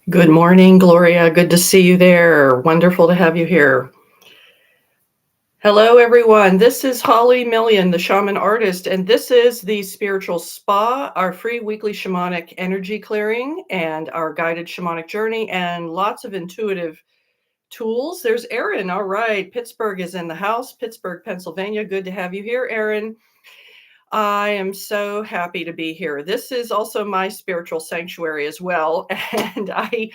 Good morning, Gloria. Good to see you there. Wonderful to have you here. Hello, everyone. This is Holly Million, the shaman artist, and this is the Spiritual Spa, our free weekly shamanic energy clearing and our guided shamanic journey, and lots of intuitive tools. There's Erin. All right. Pittsburgh is in the house. Pittsburgh, Pennsylvania. Good to have you here, Erin. I am so happy to be here. This is also my spiritual sanctuary as well, and I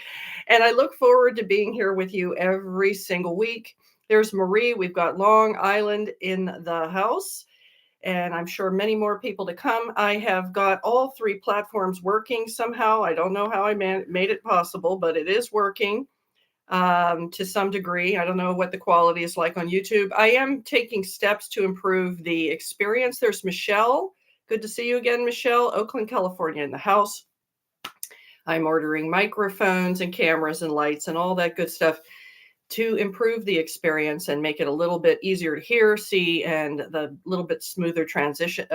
look forward to being here with you every single week. There's Marie. We've got Long Island in the house, and I'm sure many more people to come. I have got all three platforms working somehow. I don't know how I made it possible, but it is working to some degree. I don't know what the quality is like on YouTube. I am taking steps to improve the experience. There's Michelle. Good to see you again, Michelle. Oakland, California in the house. I'm ordering microphones and cameras and lights and all that good stuff to improve the experience and make it a little bit easier to hear, see, and the little bit smoother transmission.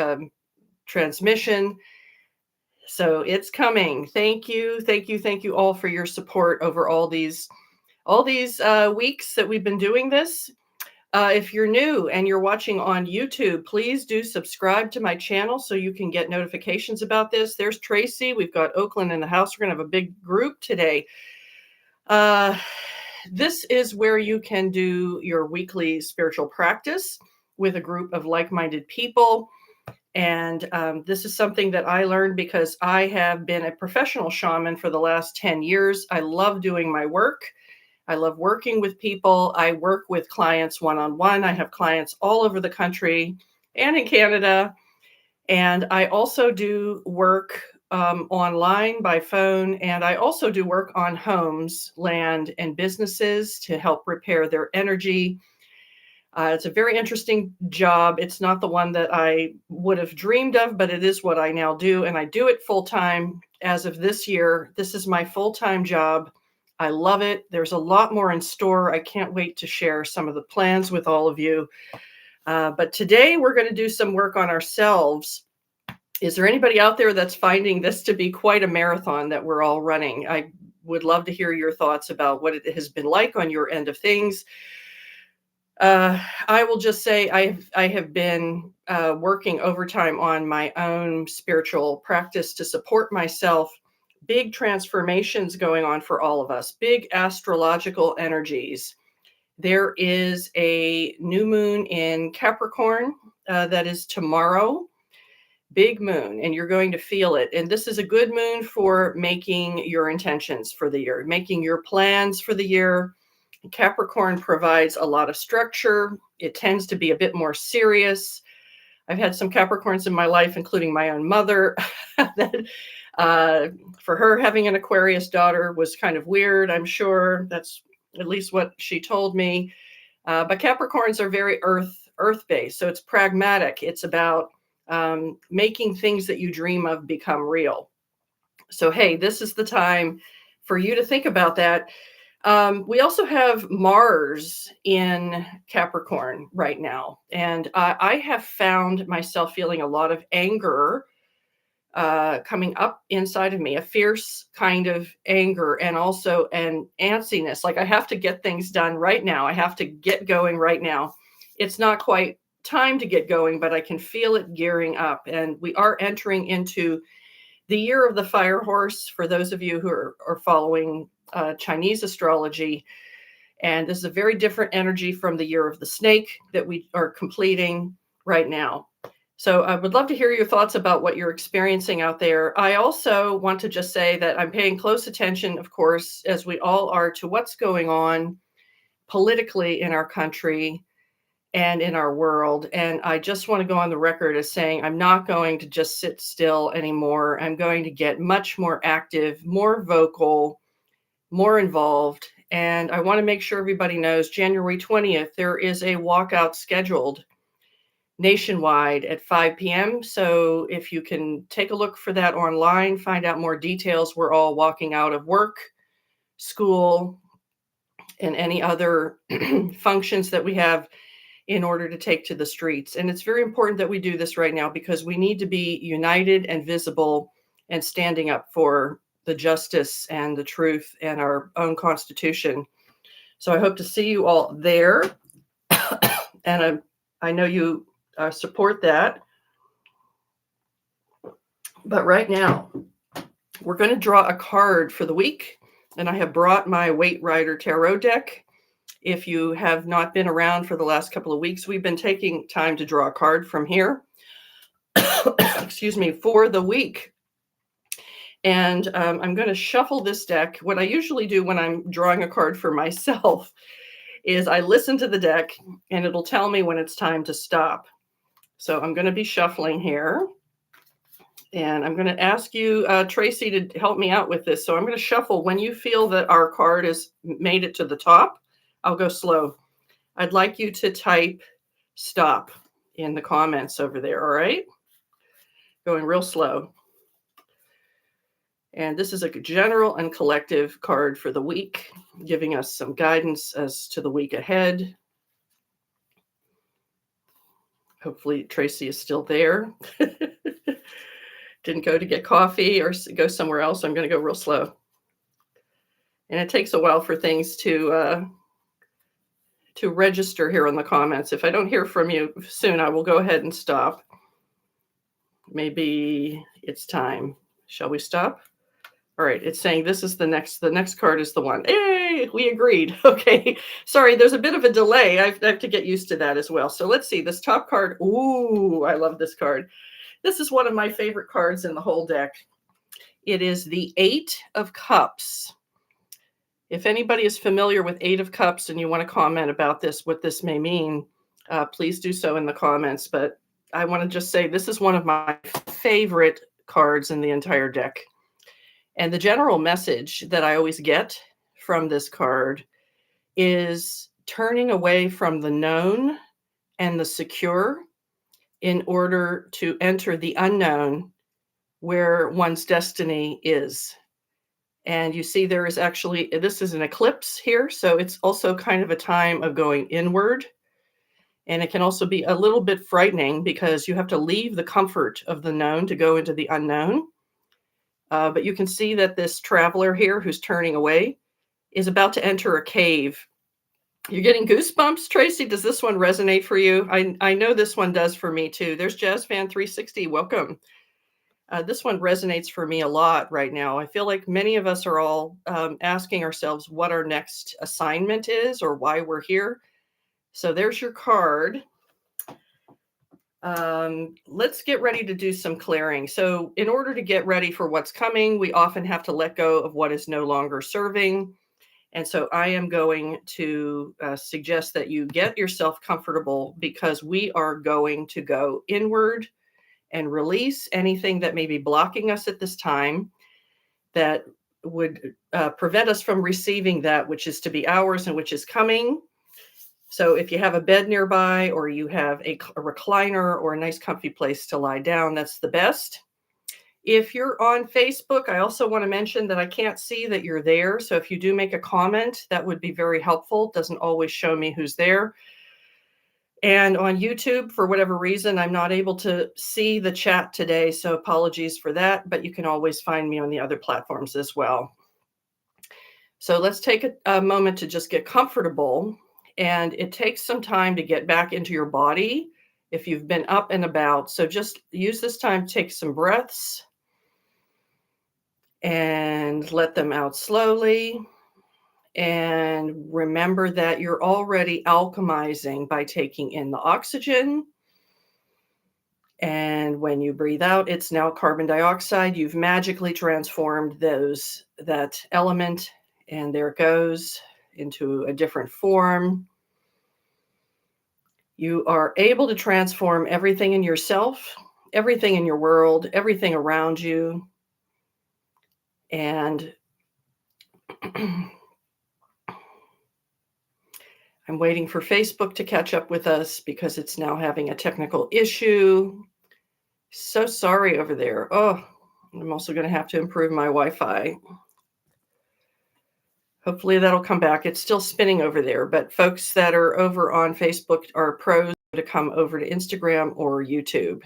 So it's coming. Thank you all for your support over all these weeks that we've been doing this. If you're new and you're watching on YouTube, please do subscribe to my channel so you can get notifications about this. There's Tracy. We've got Oakland in the house. We're going to have a big group today. This is where you can do your weekly spiritual practice with a group of like-minded people. And this is something that I learned because I have been a professional shaman for the last 10 years. I love doing my work. I love working with people. I work with clients one-on-one. I have clients all over the country and in Canada. And I also do work online by phone. And I also do work on homes, land, and businesses to help repair their energy. It's a very interesting job. It's not the one that I would have dreamed of, but it is what I now do. And I do it full-time as of this year. This is my full-time job. I love it. There's a lot more in store. I can't wait to share some of the plans with all of you. But today we're going to do some work on ourselves. Is there anybody out there that's finding this to be quite a marathon that we're all running? I would love to hear your thoughts about what it has been like on your end of things. I will just say I have been working overtime on my own spiritual practice to support myself. Big transformations going on for all of us, big astrological energies. There is a new moon in Capricorn that is tomorrow, big moon, and you're going to feel it. And this is a good moon for making your intentions for the year, making your plans for the year. Capricorn provides a lot of structure. It tends to be a bit more serious. I've had some Capricorns in my life, including my own mother, that for her, having an Aquarius daughter was kind of weird. I'm sure that's at least what she told me. But Capricorns are very earth-based. So it's pragmatic. It's about making things that you dream of become real. So, hey, this is the time for you to think about that. We also have Mars in Capricorn right now. And I have found myself feeling a lot of anger coming up inside of me, a fierce kind of anger and also an antsiness. Like I have to get things done right now. I have to get going right now. It's not quite time to get going, but I can feel it gearing up. And we are entering into the year of the fire horse for those of you who are following Chinese astrology. And this is a very different energy from the year of the snake that we are completing right now. So I would love to hear your thoughts about what you're experiencing out there. I also want to just say that I'm paying close attention, of course, as we all are, to what's going on politically in our country and in our world. And I just want to go on the record as saying I'm not going to just sit still anymore. I'm going to get much more active, more vocal, more involved. And I want to make sure everybody knows January 20th, there is a walkout scheduled nationwide at 5 p.m. So if you can take a look for that online, find out more details. We're all walking out of work, school, and any other functions that we have in order to take to the streets. And it's very important that we do this right now because we need to be united and visible and standing up for the justice and the truth and our own Constitution. So I hope to see you all there. And I know you support that. But right now, we're going to draw a card for the week. And I have brought my Weight Rider Tarot deck. If you have not been around for the last couple of weeks, we've been taking time to draw a card from here. Excuse me, for the week. And I'm going to shuffle this deck. What I usually do when I'm drawing a card for myself is I listen to the deck and it'll tell me when it's time to stop. So I'm going to be shuffling here. And I'm going to ask you, Tracy, to help me out with this. So I'm going to shuffle. When you feel that our card has made it to the top, I'll go slow. I'd like you to type stop in the comments over there, all right? Going real slow. And this is a general and collective card for the week, giving us some guidance as to the week ahead. Hopefully Tracy is still there. Didn't go to get coffee or go somewhere else. I'm going to go real slow. And it takes a while for things to register here in the comments. If I don't hear from you soon, I will go ahead and stop. Maybe it's time. Shall we stop? All right, it's saying this is the next card is the one. Hey, we agreed. Okay, sorry, there's a bit of a delay. I have to get used to that as well. So let's see, this top card. Ooh, I love this card. This is one of my favorite cards in the whole deck. It is the 8 of Cups. If anybody is familiar with 8 of Cups and you want to comment about this, what this may mean, please do so in the comments. But I want to just say this is one of my favorite cards in the entire deck. And the general message that I always get from this card is turning away from the known and the secure in order to enter the unknown where one's destiny is. And you see there is actually, this is an eclipse here. So it's also kind of a time of going inward. And it can also be a little bit frightening because you have to leave the comfort of the known to go into the unknown. But you can see that this traveler here who's turning away is about to enter a cave. You're getting goosebumps, Tracy. Does this one resonate for you? I know this one does for me too. There's JazzFan360. Welcome. This one resonates for me a lot right now. I feel like many of us are all asking ourselves what our next assignment is or why we're here. So there's your card. Let's get ready to do some clearing. So in order to get ready for what's coming, we often have to let go of what is no longer serving. And so I am going to suggest that you get yourself comfortable because we are going to go inward and release anything that may be blocking us at this time that would prevent us from receiving that which is to be ours and which is coming. So if you have a bed nearby or you have a recliner or a nice comfy place to lie down, that's the best. If you're on Facebook, I also want to mention that I can't see that you're there. So if you do make a comment, that would be very helpful. It doesn't always show me who's there. And on YouTube, for whatever reason, I'm not able to see the chat today. So apologies for that, but you can always find me on the other platforms as well. So let's take a moment to just get comfortable. And it takes some time to get back into your body if you've been up and about. So just use this time to take some breaths and let them out slowly. And remember that you're already alchemizing by taking in the oxygen. And when you breathe out, it's now carbon dioxide. You've magically transformed that element, and there it goes into a different form. You are able to transform everything in yourself, everything in your world, everything around you. And I'm waiting for Facebook to catch up with us because it's now having a technical issue. So sorry over there. Oh, I'm also going to have to improve my Wi-Fi. Hopefully that'll come back. It's still spinning over there, but folks that are over on Facebook are pros to come over to Instagram or YouTube.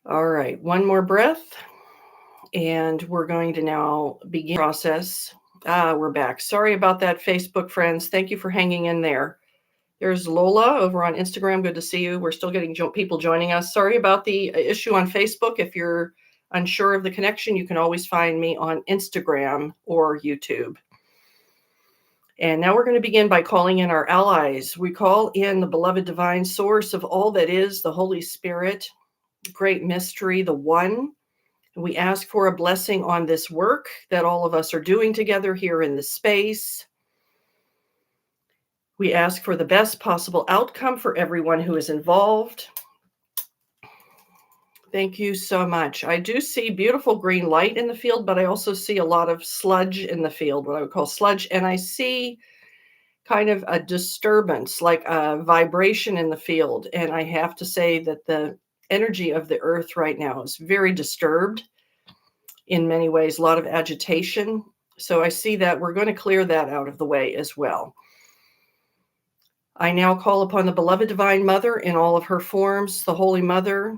All right, one more breath. And we're going to now begin the process. We're back. Sorry about that, Facebook friends. Thank you for hanging in there. There's Lola over on Instagram. Good to see you. We're still getting people joining us. Sorry about the issue on Facebook. If you're unsure of the connection, you can always find me on Instagram or YouTube. And now we're going to begin by calling in our allies. We call in the beloved divine source of all that is, the Holy Spirit, great mystery, the One. We ask for a blessing on this work that all of us are doing together here in this space. We ask for the best possible outcome for everyone who is involved. Thank you so much. I do see beautiful green light in the field, but I also see a lot of sludge in the field, what I would call sludge. And I see kind of a disturbance, like a vibration in the field. And I have to say that the energy of the earth right now is very disturbed in many ways, a lot of agitation. So I see that we're going to clear that out of the way as well. I now call upon the beloved Divine Mother in all of her forms, the Holy Mother,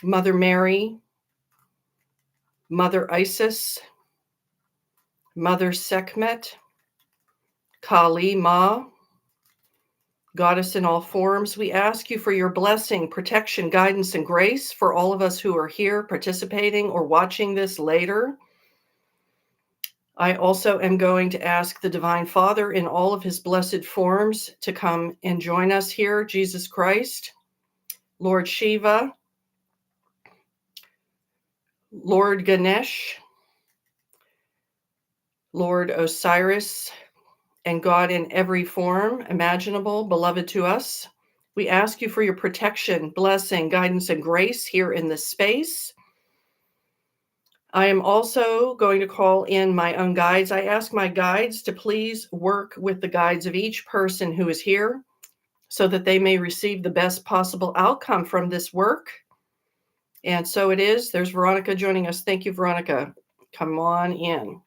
Mother Mary, Mother Isis, Mother Sekhmet, Kali Ma, Goddess in all forms. We ask you for your blessing, protection, guidance, and grace for all of us who are here participating or watching this later. I also am going to ask the Divine Father in all of his blessed forms to come and join us here, Jesus Christ, Lord Shiva, Lord Ganesh, Lord Osiris, and God in every form imaginable, beloved to us. We ask you for your protection, blessing, guidance, and grace here in this space. I am also going to call in my own guides. I ask my guides to please work with the guides of each person who is here so that they may receive the best possible outcome from this work. And so it is. There's Veronica joining us. Thank you, Veronica. Come on in.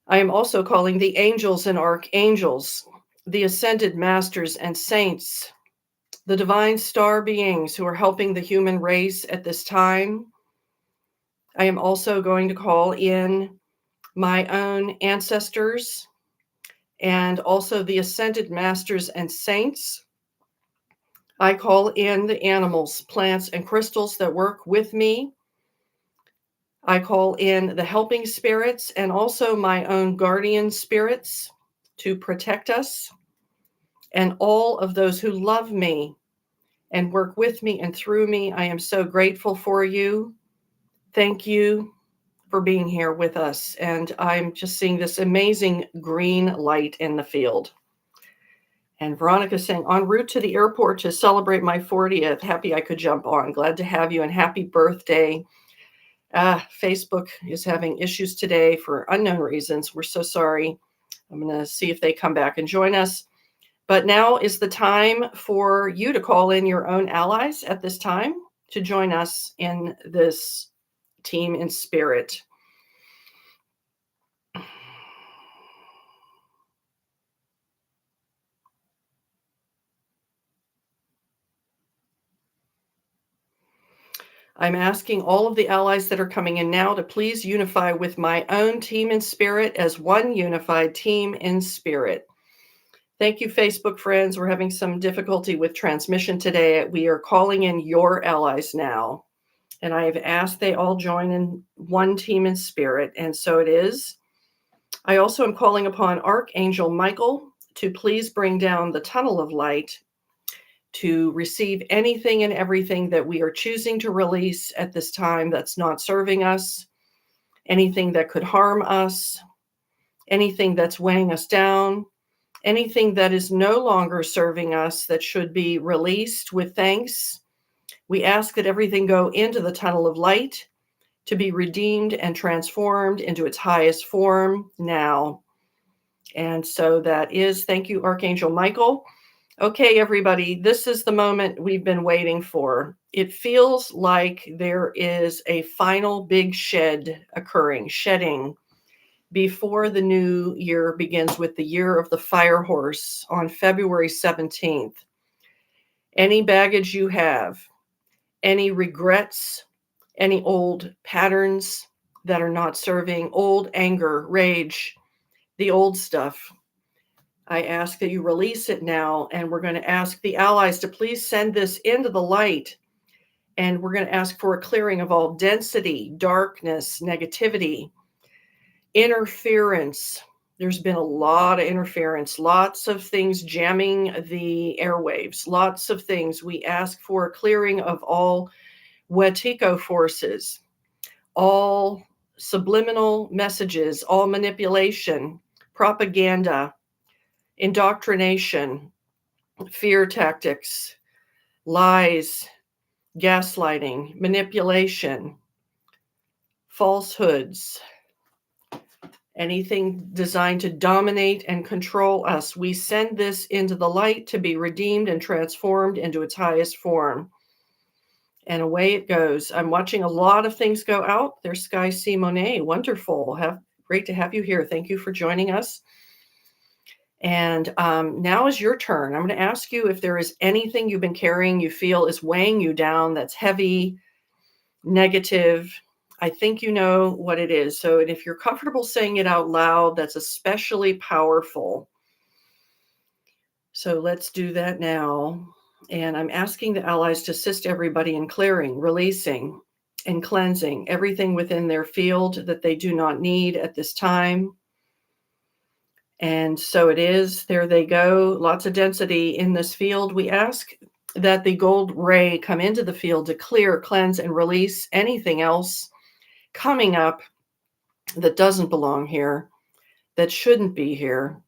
I am also calling the angels and archangels, the ascended masters and saints, the divine star beings who are helping the human race at this time. I am also going to call in my own ancestors and also the ascended masters and saints. I call in the animals, plants, and crystals that work with me. I call in the helping spirits and also my own guardian spirits to protect us, and all of those who love me and work with me and through me. I am so grateful for you. Thank you for being here with us. And I'm just seeing this amazing green light in the field. And Veronica saying, en route to the airport to celebrate my 40th. Happy I could jump on. Glad to have you and happy birthday. Facebook is having issues today for unknown reasons. We're so sorry. I'm going to see if they come back and join us. But now is the time for you to call in your own allies at this time to join us in this team in spirit. I'm asking all of the allies that are coming in now to please unify with my own team in spirit as one unified team in spirit. Thank you, Facebook friends. We're having some difficulty with transmission today. We are calling in your allies now. And I have asked they all join in one team in spirit. And so it is. I also am calling upon Archangel Michael to please bring down the tunnel of light to receive anything and everything that we are choosing to release at this time that's not serving us, anything that could harm us, anything that's weighing us down, anything that is no longer serving us that should be released with thanks. We ask that everything go into the tunnel of light to be redeemed and transformed into its highest form now. And so that is, thank you, Archangel Michael. Okay, everybody, this is the moment we've been waiting for. It feels like there is a final big shedding before the new year begins with the year of the fire horse on February 17th. Any baggage you have, any regrets, any old patterns that are not serving, old anger, rage, the old stuff, I ask that you release it now. And we're going to ask the allies to please send this into the light. And we're going to ask for a clearing of all density, darkness, negativity, interference. There's been a lot of interference, lots of things jamming the airwaves, lots of things. We ask for a clearing of all Wetiko forces, all subliminal messages, all manipulation, propaganda, indoctrination, fear tactics, lies, gaslighting, manipulation, falsehoods, anything designed to dominate and control us. We send this into the light to be redeemed and transformed into its highest form. And away it goes. I'm watching a lot of things go out. There's Sky Simone. Wonderful. Great to have you here. Thank you for joining us. And now is your turn. I'm going to ask you if there is anything you've been carrying you feel is weighing you down, that's heavy, negative. I think you know what it is. So if you're comfortable saying it out loud, that's especially powerful. So let's do that now. And I'm asking the allies to assist everybody in clearing, releasing, and cleansing everything within their field that they do not need at this time. And so it is. There they go. Lots of density in this field. We ask that the gold ray come into the field to clear, cleanse, and release anything else coming up that doesn't belong here, that shouldn't be here.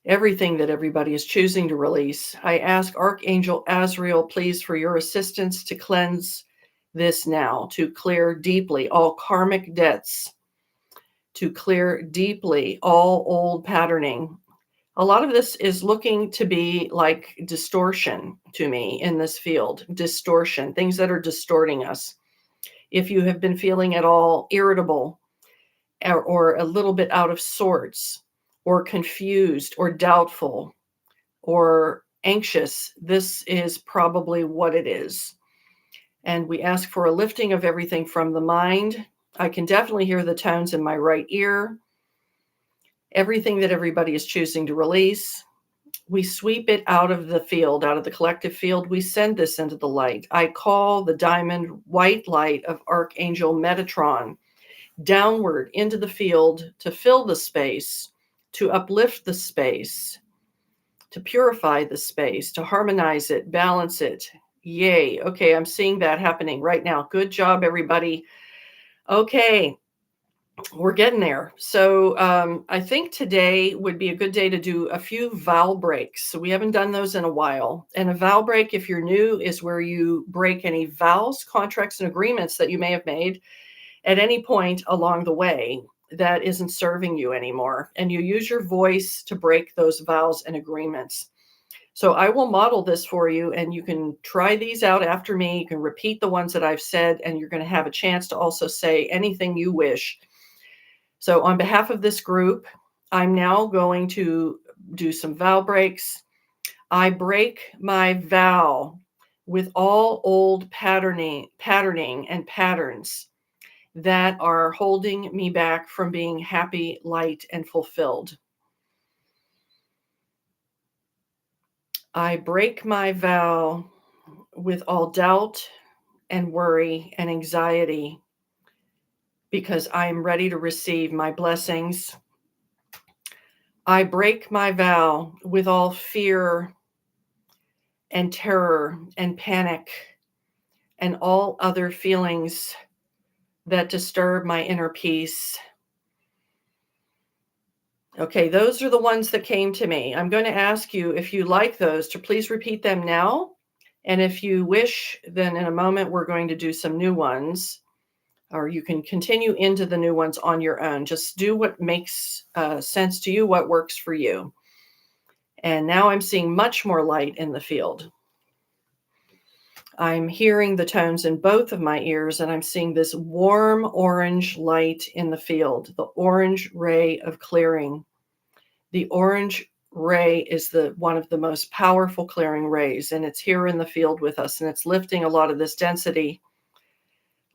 Everything that everybody is choosing to release. I ask Archangel Azrael, please, for your assistance to cleanse this now, to clear deeply all karmic debts, to clear deeply all old patterning. A lot of this is looking to be like distortion to me in this field, distortion, things that are distorting us. If you have been feeling at all irritable or a little bit out of sorts, or confused or doubtful or anxious, this is probably what it is. And we ask for a lifting of everything from the mind. I can definitely hear the tones in my right ear. Everything that everybody is choosing to release, we sweep it out of the field, out of the collective field. We send this into the light. I call the diamond white light of Archangel Metatron downward into the field to fill the space, to uplift the space, to purify the space, to harmonize it, balance it. Yay. Okay, I'm seeing that happening right now. Good job, everybody. Okay, we're getting there. So I think today would be a good day to do a few vow breaks. So we haven't done those in a while. And a vow break, if you're new, is where you break any vows, contracts, and agreements that you may have made at any point along the way that isn't serving you anymore. And you use your voice to break those vows and agreements. So I will model this for you, and you can try these out after me. You can repeat the ones that I've said, and you're going to have a chance to also say anything you wish. So on behalf of this group, I'm now going to do some vow breaks. I break my vow with all old patterning and patterns that are holding me back from being happy, light, and fulfilled. I break my vow with all doubt and worry and anxiety because I am ready to receive my blessings. I break my vow with all fear and terror and panic and all other feelings that disturb my inner peace. Okay, those are the ones that came to me. I'm going to ask you, if you like those, to please repeat them now. And if you wish, then in a moment, we're going to do some new ones, or you can continue into the new ones on your own. Just do what makes sense to you, what works for you. And now I'm seeing much more light in the field. I'm hearing the tones in both of my ears, and I'm seeing this warm orange light in the field, the orange ray of clearing. The orange ray is the one of the most powerful clearing rays, and it's here in the field with us, and it's lifting a lot of this density,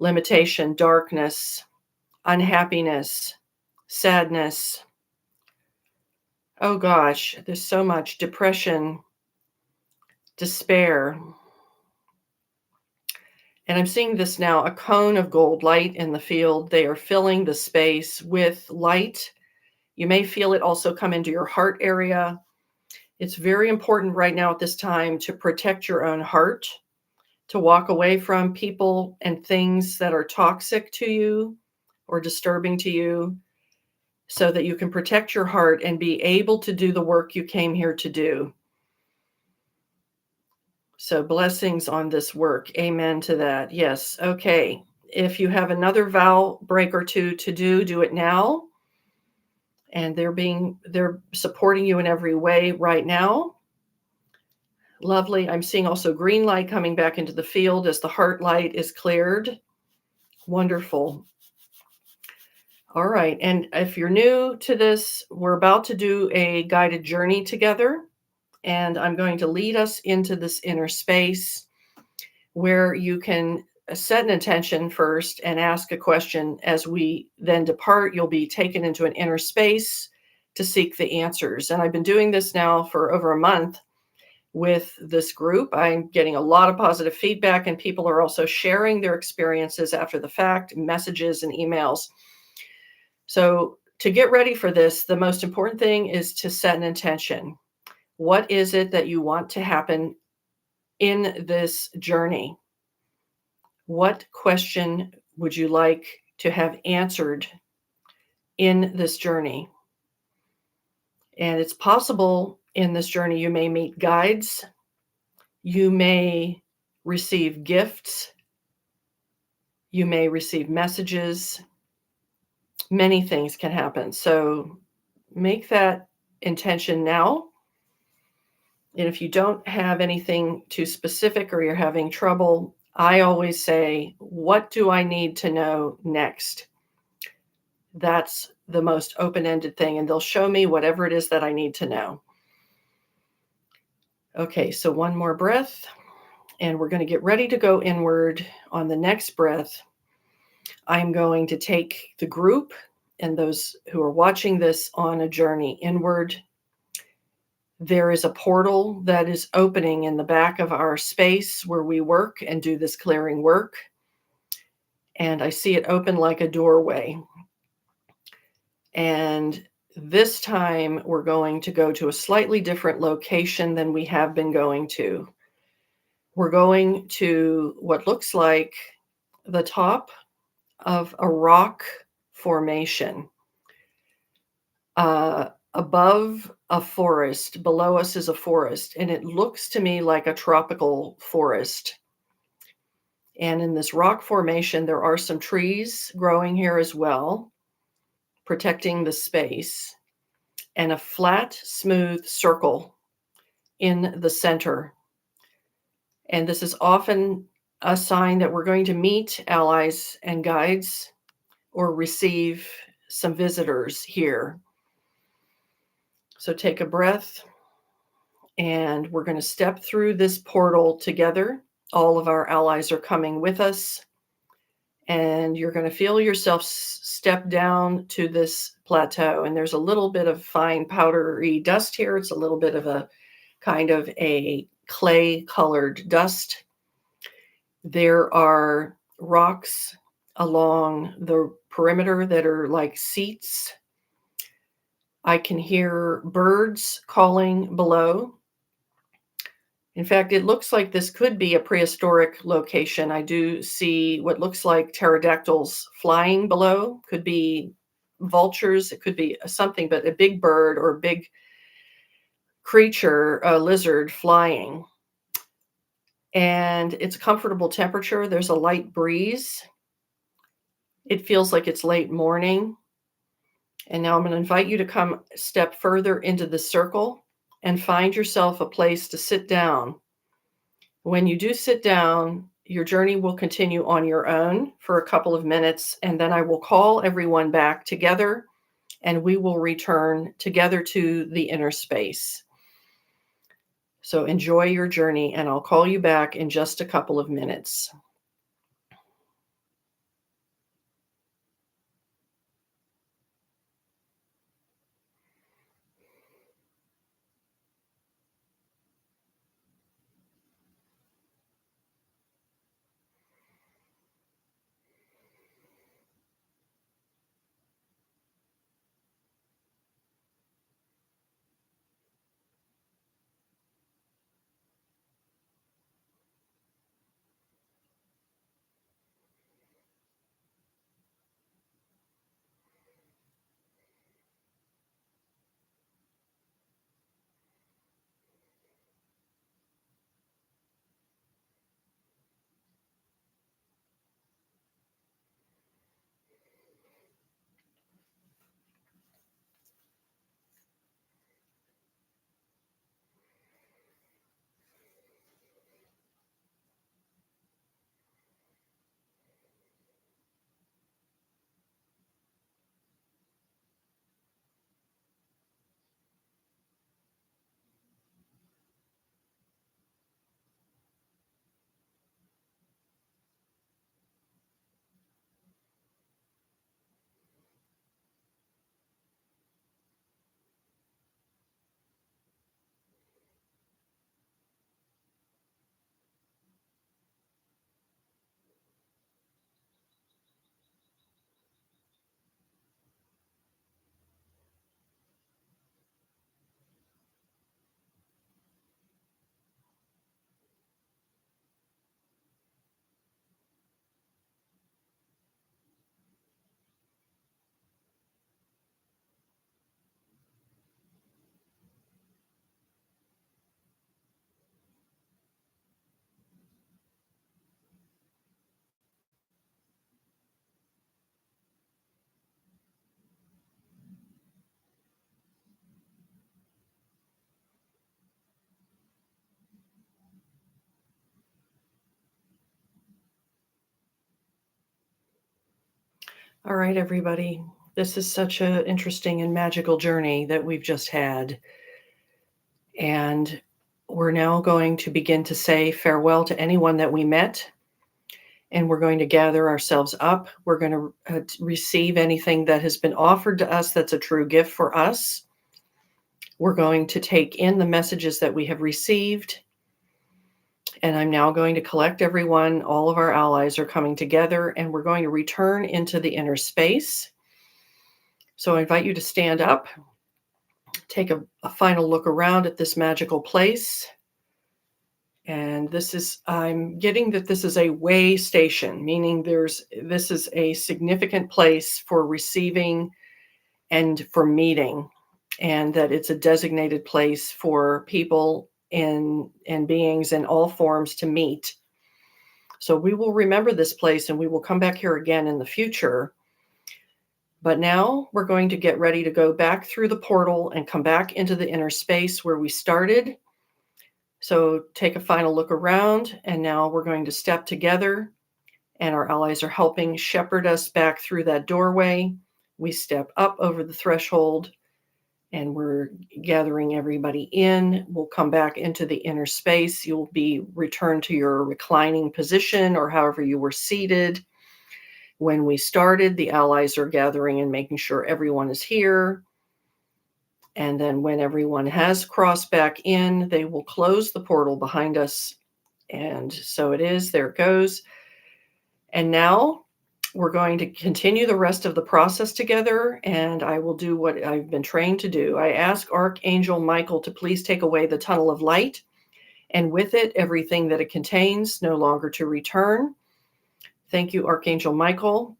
limitation, darkness, unhappiness, sadness. Oh gosh, there's so much depression, despair. And I'm seeing this now, a cone of gold light in the field. They are filling the space with light. You may feel it also come into your heart area. It's very important right now at this time to protect your own heart, to walk away from people and things that are toxic to you or disturbing to you, so that you can protect your heart and be able to do the work you came here to do. So blessings on this work. Amen to that. Yes. Okay. If you have another vow break or two to do, do it now. And they're supporting you in every way right now. Lovely. I'm seeing also green light coming back into the field as the heart light is cleared. Wonderful. All right. And if you're new to this, we're about to do a guided journey together. And I'm going to lead us into this inner space where you can set an intention first and ask a question. As we then depart, you'll be taken into an inner space to seek the answers. And I've been doing this now for over a month with this group. I'm getting a lot of positive feedback, and people are also sharing their experiences after the fact, messages and emails. So to get ready for this, the most important thing is to set an intention. What is it that you want to happen in this journey? What question would you like to have answered in this journey? And it's possible in this journey you may meet guides, you may receive gifts, you may receive messages. Many things can happen. So make that intention now. And if you don't have anything too specific or you're having trouble, I always say, what do I need to know next? That's the most open-ended thing, and they'll show me whatever it is that I need to know. Okay, so one more breath, and we're going to get ready to go inward. On the next breath, I'm going to take the group and those who are watching this on a journey inward. There is a portal that is opening in the back of our space where we work and do this clearing work. And I see it open like a doorway. And this time we're going to go to a slightly different location than we have been going to. We're going to what looks like the top of a rock formation. Above a forest, below us is a forest, and it looks to me like a tropical forest. And in this rock formation, there are some trees growing here as well, protecting the space, and a flat, smooth circle in the center. And this is often a sign that we're going to meet allies and guides or receive some visitors here. So take a breath, and we're going to step through this portal together. All of our allies are coming with us, and you're going to feel yourself step down to this plateau. And there's a little bit of fine powdery dust here. It's a little bit of a kind of a clay colored dust. There are rocks along the perimeter that are like seats. I can hear birds calling below. In fact, it looks like this could be a prehistoric location. I do see what looks like pterodactyls flying below. Could be vultures. It could be something, but a big bird or a big creature, a lizard flying. And it's a comfortable temperature. There's a light breeze. It feels like it's late morning. And now I'm going to invite you to come step further into the circle and find yourself a place to sit down. When you do sit down, your journey will continue on your own for a couple of minutes, and then I will call everyone back together and we will return together to the inner space. So enjoy your journey, and I'll call you back in just a couple of minutes. All right, everybody. This is such an interesting and magical journey that we've just had. And we're now going to begin to say farewell to anyone that we met. And we're going to gather ourselves up. We're going to receive anything that has been offered to us that's a true gift for us. We're going to take in the messages that we have received. And I'm now going to collect everyone. All of our allies are coming together, and we're going to return into the inner space. So I invite you to stand up, take a final look around at this magical place. And I'm getting that this is a way station, meaning this is a significant place for receiving and for meeting, and that it's a designated place for people and beings in all forms to meet. So we will remember this place and we will come back here again in the future. But now we're going to get ready to go back through the portal and come back into the inner space where we started. So take a final look around, and now we're going to step together, and our allies are helping shepherd us back through that doorway. We step up over the threshold, and we're gathering everybody in. We'll come back into the inner space. You'll be returned to your reclining position or however you were seated. When we started, the allies are gathering and making sure everyone is here. And then when everyone has crossed back in, they will close the portal behind us. And so it is, there it goes. And now we're going to continue the rest of the process together, and I will do what I've been trained to do. I ask Archangel Michael to please take away the tunnel of light, and with it, everything that it contains, no longer to return. Thank you, Archangel Michael.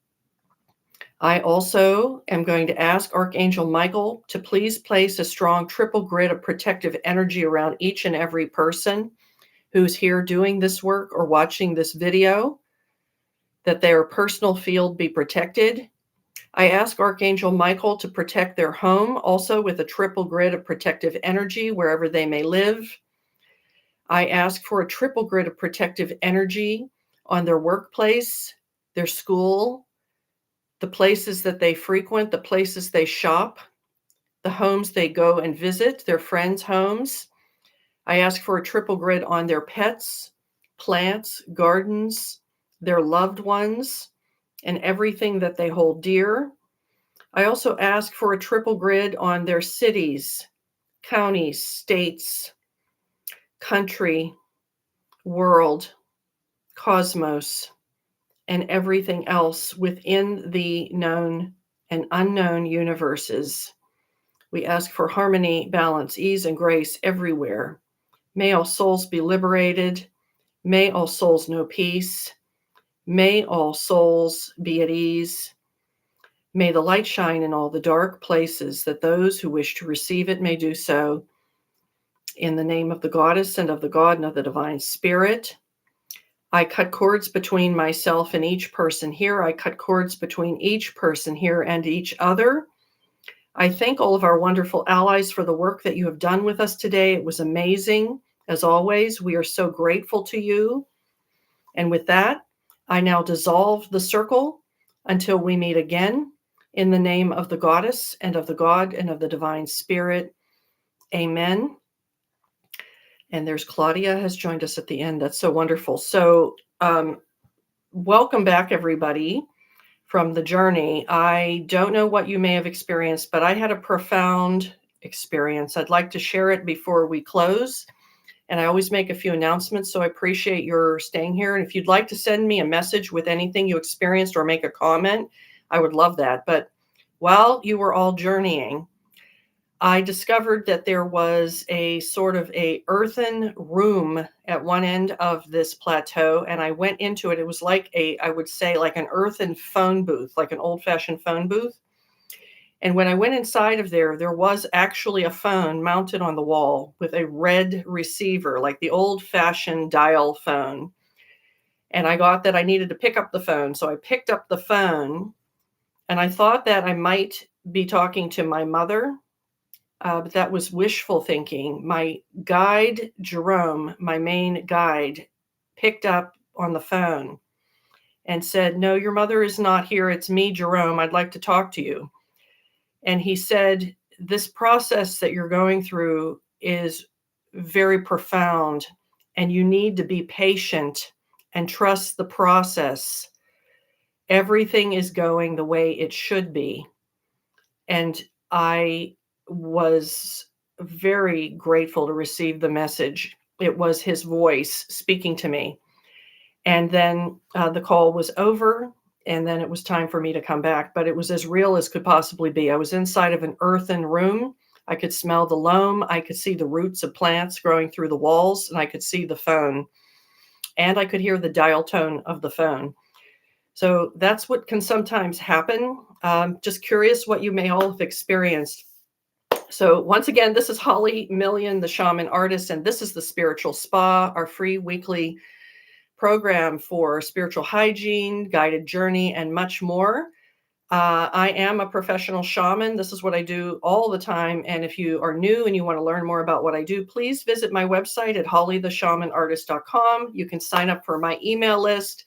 I also am going to ask Archangel Michael to please place a strong triple grid of protective energy around each and every person who's here doing this work or watching this video, that their personal field be protected. I ask Archangel Michael to protect their home also with a triple grid of protective energy wherever they may live. I ask for a triple grid of protective energy on their workplace, their school, the places that they frequent, the places they shop, the homes they go and visit, their friends' homes. I ask for a triple grid on their pets, plants, gardens, their loved ones, and everything that they hold dear. I also ask for a triple grid on their cities, counties, states, country, world, cosmos, and everything else within the known and unknown universes. We ask for harmony, balance, ease, and grace everywhere. May all souls be liberated. May all souls know peace. May all souls be at ease. May the light shine in all the dark places, that those who wish to receive it may do so. In the name of the goddess and of the God and of the divine spirit, I cut cords between myself and each person here. I cut cords between each person here and each other. I thank all of our wonderful allies for the work that you have done with us today. It was amazing. As always, we are so grateful to you. And with that, I now dissolve the circle until we meet again. In the name of the goddess and of the God and of the divine spirit. Amen. And there's Claudia has joined us at the end. That's so wonderful. So welcome back, everybody, from the journey. I don't know what you may have experienced, but I had a profound experience. I'd like to share it before we close. And I always make a few announcements, so I appreciate your staying here. And if you'd like to send me a message with anything you experienced or make a comment, I would love that. But while you were all journeying, I discovered that there was a sort of a earthen room at one end of this plateau, and I went into it. It was like I would say like an earthen phone booth, like an old-fashioned phone booth. And when I went inside of there, there was actually a phone mounted on the wall with a red receiver, like the old-fashioned dial phone. And I got that I needed to pick up the phone. So I picked up the phone, and I thought that I might be talking to my mother. But that was wishful thinking. My guide, Jerome, my main guide, picked up on the phone and said, "No, your mother is not here. It's me, Jerome. I'd like to talk to you." And he said, "This process that you're going through is very profound, and you need to be patient and trust the process. Everything is going the way it should be." And I was very grateful to receive the message. It was his voice speaking to me. And then the call was over, and then it was time for me to come back. But it was as real as could possibly be. I was inside of an earthen room. I could smell the loam. I could see the roots of plants growing through the walls, and I could see the phone. And I could hear the dial tone of the phone. So that's what can sometimes happen. Just curious what you may all have experienced. So once again, this is Holly Million, the Shaman Artist, and this is the Spiritual Spa, our free weekly program for spiritual hygiene, guided journey, and much more. I am a professional shaman. This is what I do all the time. And if you are new and you want to learn more about what I do, please visit my website at hollytheshamanartist.com. You can sign up for my email list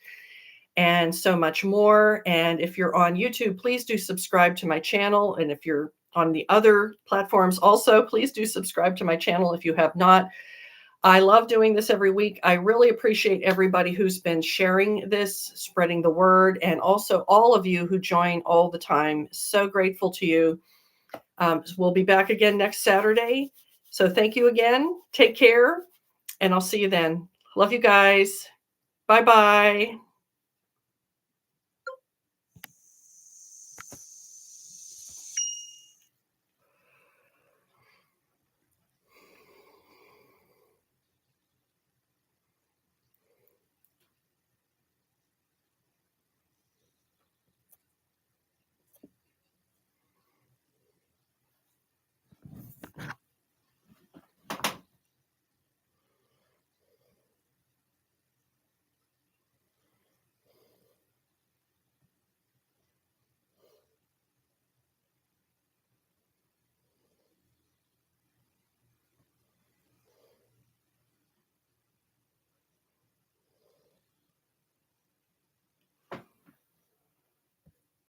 and so much more. And if you're on YouTube, please do subscribe to my channel. And if you're on the other platforms also, please do subscribe to my channel if you have not. I love doing this every week. I really appreciate everybody who's been sharing this, spreading the word, and also all of you who join all the time. So grateful to you. We'll be back again next Saturday. So thank you again. Take care, and I'll see you then. Love you guys. Bye-bye.